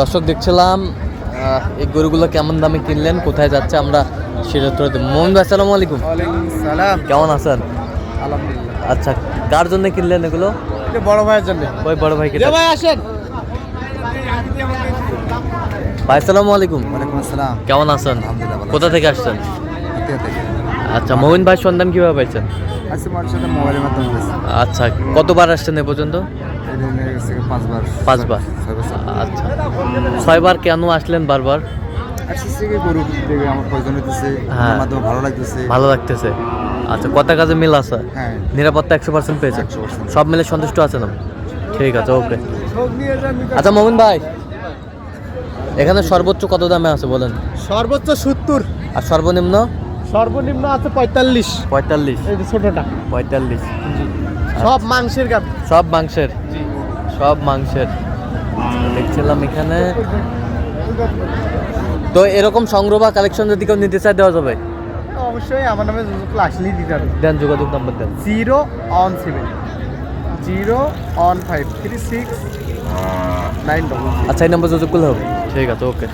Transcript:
দর্শক দেখছিলাম এই গরুগুলো কেমন দামে কিনলেন, কোথায় যাচ্ছে আমরা সেটা তো মোহন ভাই আসসালামু আলাইকুম। কেমন আছেন? আলহামদুলিল্লাহ। আচ্ছা, কার জন্য কিনলেন এগুলো? বড় ভাইয়ের জন্য। ওই বড় ভাইকে ভাই আসেন। ভাই আসসালামু আলাইকুম। ওয়ালাইকুম আসসালাম। কেমন আছেন? আলহামদুলিল্লাহ ভালো। কোথা থেকে আসছেন? হাতিয়া থেকে। আচ্ছা, মোহন ভাই সন্ধান কিভাবে পাইছেন? আজকে মানুষের সাথে মোবাইলের মাধ্যমে গেছে। আচ্ছা, কতবার আসছেন এ পর্যন্ত? এটা নিয়ে গেছে 5 বার। 5 বার। আচ্ছা, 6 বার কেন আসলেন বারবার? আসছে কি গরু দেখে আমার প্রয়োজন হইতেছে, হ্যাঁ। আমার মাধ্যমে ভালো লাগতেছে। ভালো লাগতেছে। আচ্ছা, কথা কাজে মিল আছে? হ্যাঁ। নিরাপত্তা 100% পেয়েছেন? 100%। সব মিলে সন্তুষ্ট আছেন? ঠিক আছে, ওকে। আচ্ছা মোমিন ভাই, এখানে সর্বোচ্চ কত দামে আছে বলেন? সর্বোচ্চ 70, আর সর্বনিম্ন? সর্বনিম্ন আছে 45। 45। এই যে ছোটটা 45। সব মাংসের গাভী। সব মাংসের? সব মাংসের দেখছিলাম এখানে। তো এরকম সংগ্রহ বা কালেকশন যদি কেউ নিতে চায় দেওয়া যাবে? অবশ্যই আমার নামে আসলেই দিতে হবে। দেন, যোগাযোগ নাম্বার দেন। 017 015 36 9 আচ্ছা, এই নাম্বার যোগাযোগ করলে হবে। ঠিক আছে, ওকে।